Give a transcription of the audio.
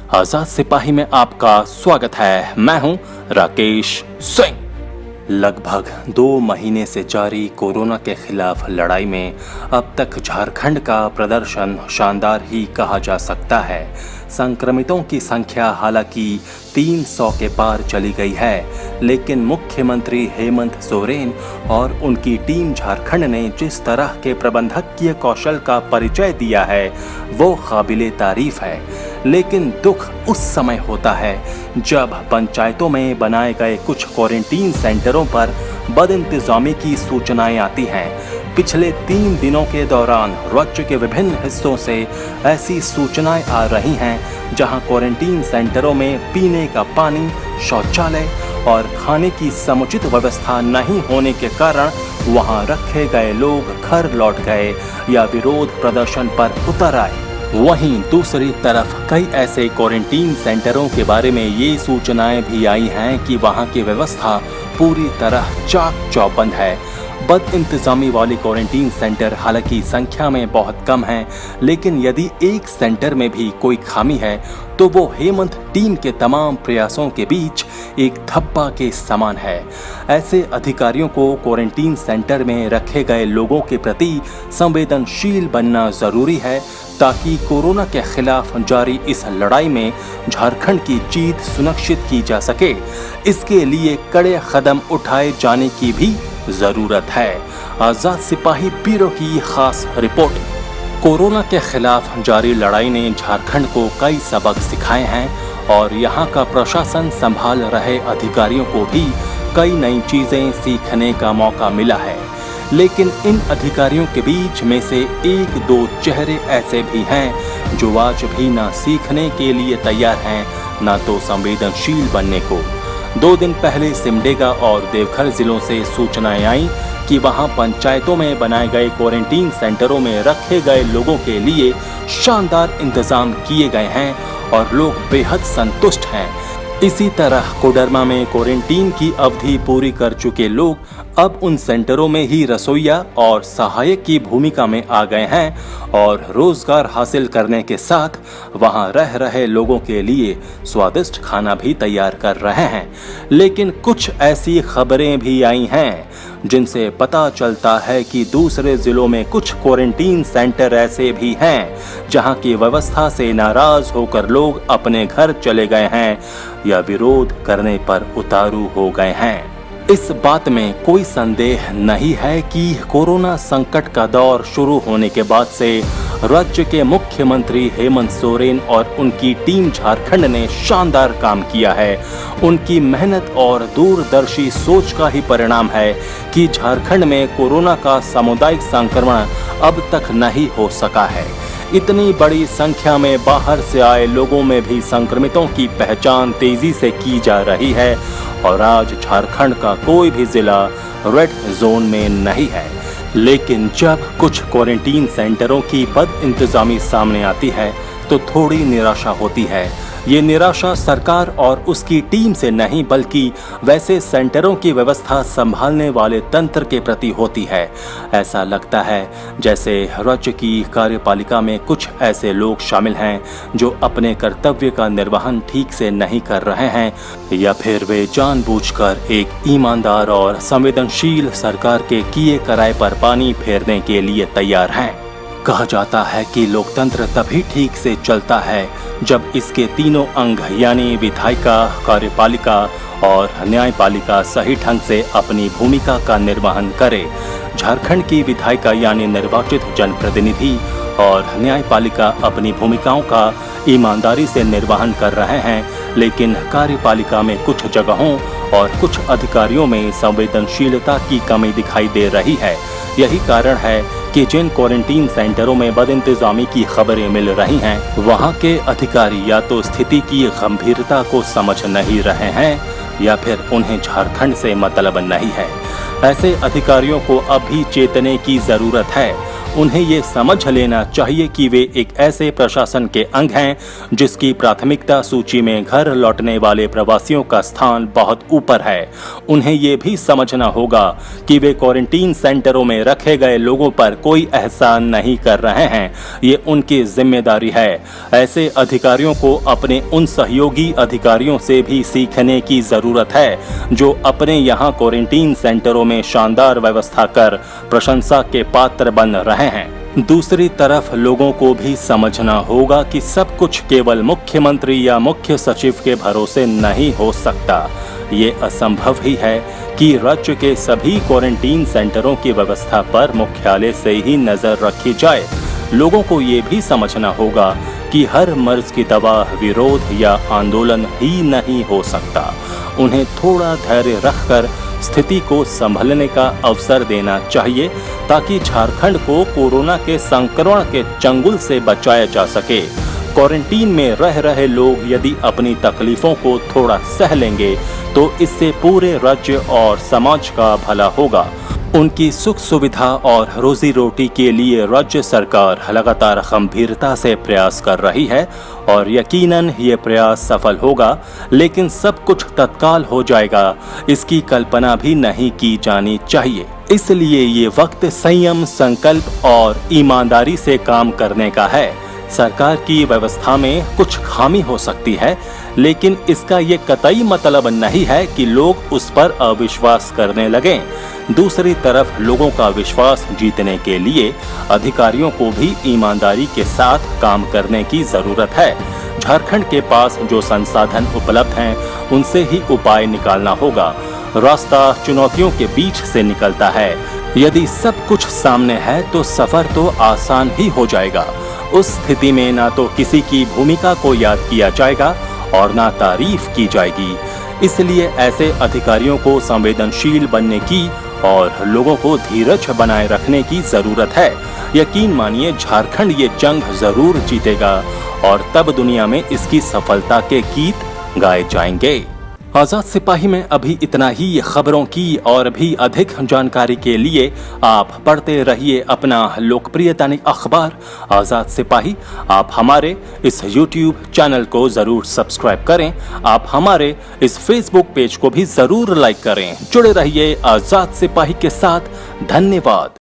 आजाद सिपाही में आपका स्वागत है। मैं हूं राकेश सिंह। लगभग 2 महीने से जारी कोरोना के खिलाफ लड़ाई में अब तक झारखंड का प्रदर्शन शानदार ही कहा जा सकता है। संक्रमितों की संख्या हालांकि 300 के पार चली गई है, लेकिन मुख्यमंत्री हेमंत सोरेन और उनकी टीम झारखंड ने जिस तरह के प्रबंधकीय कौशल का परिचय दिया है वो काबिले तारीफ है। लेकिन दुख उस समय होता है जब पंचायतों में बनाए गए कुछ क्वारंटीन सेंटरों पर बदइंतजामी की सूचनाएं आती हैं। पिछले 3 दिनों के दौरान राज्य के विभिन्न हिस्सों से ऐसी सूचनाएं आ रही हैं जहां क्वारंटीन सेंटरों में पीने का पानी, शौचालय और खाने की समुचित व्यवस्था नहीं होने के कारण वहां रखे गए लोग घर लौट गए या विरोध प्रदर्शन पर उतर आए। वहीं दूसरी तरफ कई ऐसे क्वारंटीन सेंटरों के बारे में ये सूचनाएं भी आई हैं कि वहां की व्यवस्था पूरी तरह चाक चौबंद है। बदइंतजामी वाले क्वारंटीन सेंटर हालांकि संख्या में बहुत कम हैं, लेकिन यदि एक सेंटर में भी कोई खामी है तो वो हेमंत टीम के तमाम प्रयासों के बीच एक धब्बा के समान है। ऐसे अधिकारियों को क्वारंटीन सेंटर में रखे गए लोगों के प्रति संवेदनशील बनना जरूरी है ताकि कोरोना के खिलाफ जारी इस लड़ाई में झारखंड की जीत सुनिश्चित की जा सके। इसके लिए कड़े कदम उठाए जाने की भी जरूरत है। आजाद सिपाही ब्यूरो की खास रिपोर्ट। कोरोना के खिलाफ जारी लड़ाई ने झारखंड को कई सबक सिखाए हैं और यहाँ का प्रशासन संभाल रहे अधिकारियों को भी कई नई चीजें सीखने का मौका मिला है। लेकिन इन अधिकारियों के बीच में से 1-2 चेहरे ऐसे भी हैं जो आज भी ना सीखने के लिए तैयार हैं, ना तो संवेदनशील बनने को। 2 दिन पहले सिमडेगा और देवघर जिलों से सूचनाएं आई कि वहां पंचायतों में बनाए गए क्वारंटीन सेंटरों में रखे गए लोगों के लिए शानदार इंतजाम किए गए हैं और लोग बेहद संतुष्ट हैं। इसी तरह कोडरमा में क्वारंटीन की अवधि पूरी कर चुके लोग अब उन सेंटरों में ही रसोइया और सहायक की भूमिका में आ गए हैं और रोजगार हासिल करने के साथ वहां रह रहे लोगों के लिए स्वादिष्ट खाना भी तैयार कर रहे हैं। लेकिन कुछ ऐसी खबरें भी आई हैं जिनसे पता चलता है कि दूसरे जिलों में कुछ क्वारंटीन सेंटर ऐसे भी हैं जहां की व्यवस्था से नाराज होकर लोग अपने घर चले गए हैं या विरोध करने पर उतारू हो गए हैं। इस बात में कोई संदेह नहीं है कि कोरोना संकट का दौर शुरू होने के बाद से राज्य के मुख्यमंत्री हेमंत सोरेन और उनकी टीम झारखंड ने शानदार काम किया है। उनकी मेहनत और दूरदर्शी सोच का ही परिणाम है कि झारखंड में कोरोना का सामुदायिक संक्रमण अब तक नहीं हो सका है। इतनी बड़ी संख्या में बाहर से आए लोगों में भी संक्रमितों की पहचान तेजी से की जा रही है और आज झारखंड का कोई भी जिला रेड जोन में नहीं है। लेकिन जब कुछ क्वारंटीन सेंटरों की बदइंतजामी सामने आती है तो थोड़ी निराशा होती है। ये निराशा सरकार और उसकी टीम से नहीं बल्कि वैसे सेंटरों की व्यवस्था संभालने वाले तंत्र के प्रति होती है। ऐसा लगता है जैसे राज्य की कार्यपालिका में कुछ ऐसे लोग शामिल हैं जो अपने कर्तव्य का निर्वहन ठीक से नहीं कर रहे हैं या फिर वे जानबूझकर एक ईमानदार और संवेदनशील सरकार के किए कराए पर पानी फेरने के लिए तैयार हैं। कहा जाता है कि लोकतंत्र तभी ठीक से चलता है जब इसके तीनों अंग यानी विधायिका, कार्यपालिका और न्यायपालिका सही ढंग से अपनी भूमिका का निर्वहन करे। झारखंड की विधायिका यानी निर्वाचित जनप्रतिनिधि और न्यायपालिका अपनी भूमिकाओं का ईमानदारी से निर्वहन कर रहे हैं, लेकिन कार्यपालिका में कुछ जगहों और कुछ अधिकारियों में संवेदनशीलता की कमी दिखाई दे रही है। यही कारण है कि जिन क्वारंटीन सेंटरों में बदइंतजामी की खबरें मिल रही हैं, वहां के अधिकारी या तो स्थिति की गंभीरता को समझ नहीं रहे हैं या फिर उन्हें झारखंड से मतलब नहीं है। ऐसे अधिकारियों को अब भी चेतने की जरूरत है उन्हें ये समझ लेना चाहिए कि वे एक ऐसे प्रशासन के अंग हैं जिसकी प्राथमिकता सूची में घर लौटने वाले प्रवासियों का स्थान बहुत ऊपर है। उन्हें ये भी समझना होगा कि वे क्वारंटीन सेंटरों में रखे गए लोगों पर कोई एहसान नहीं कर रहे हैं, ये उनकी जिम्मेदारी है। ऐसे अधिकारियों को अपने उन सहयोगी अधिकारियों से भी सीखने की जरूरत है जो अपने यहाँ क्वारंटीन सेंटरों में शानदार व्यवस्था कर प्रशंसा के पात्र बन रहे हैं। दूसरी तरफ लोगों को भी समझना होगा कि सब कुछ केवल मुख्यमंत्री या मुख्य सचिव के भरोसे नहीं हो सकता। ये असंभव ही है कि राज्य के सभी क्वारंटीन सेंटरों की व्यवस्था पर मुख्यालय से ही नजर रखी जाए। लोगों को ये भी समझना होगा कि हर मर्ज की दवा विरोध या आंदोलन ही नहीं हो सकता। उन्हें थोड़ा धैर्य रखकर स्थिति को संभलने का अवसर देना चाहिए ताकि झारखंड को कोरोना के संक्रमण के चंगुल से बचाया जा सके। क्वारंटीन में रह रहे लोग यदि अपनी तकलीफों को थोड़ा सह लेंगे तो इससे पूरे राज्य और समाज का भला होगा। उनकी सुख सुविधा और रोजी रोटी के लिए राज्य सरकार लगातार गंभीरता से प्रयास कर रही है और यकीनन ये प्रयास सफल होगा, लेकिन सब कुछ तत्काल हो जाएगा इसकी कल्पना भी नहीं की जानी चाहिए। इसलिए ये वक्त संयम, संकल्प और ईमानदारी से काम करने का है। सरकार की व्यवस्था में कुछ खामी हो सकती है, लेकिन इसका ये कतई मतलब नहीं है कि लोग उस पर अविश्वास करने लगें। दूसरी तरफ लोगों का विश्वास जीतने के लिए अधिकारियों को भी ईमानदारी के साथ काम करने की जरूरत है। झारखंड के पास जो संसाधन उपलब्ध हैं, उनसे ही उपाय निकालना होगा। रास्ता चुनौतियों के बीच से निकलता है। यदि सब कुछ सामने है तो सफर तो आसान ही हो जाएगा। उस स्थिति में ना तो किसी की भूमिका को याद किया जाएगा और ना तारीफ की जाएगी। इसलिए ऐसे अधिकारियों को संवेदनशील बनने की और लोगों को धीरज बनाए रखने की जरूरत है। यकीन मानिए झारखंड ये जंग जरूर जीतेगा और तब दुनिया में इसकी सफलता के गीत गाए जाएंगे। आजाद सिपाही में अभी इतना ही। खबरों की और भी अधिक जानकारी के लिए आप पढ़ते रहिए अपना लोकप्रिय दैनिक अखबार आजाद सिपाही। आप हमारे इस YouTube चैनल को जरूर सब्सक्राइब करें। आप हमारे इस Facebook पेज को भी जरूर लाइक करें। जुड़े रहिए आजाद सिपाही के साथ। धन्यवाद।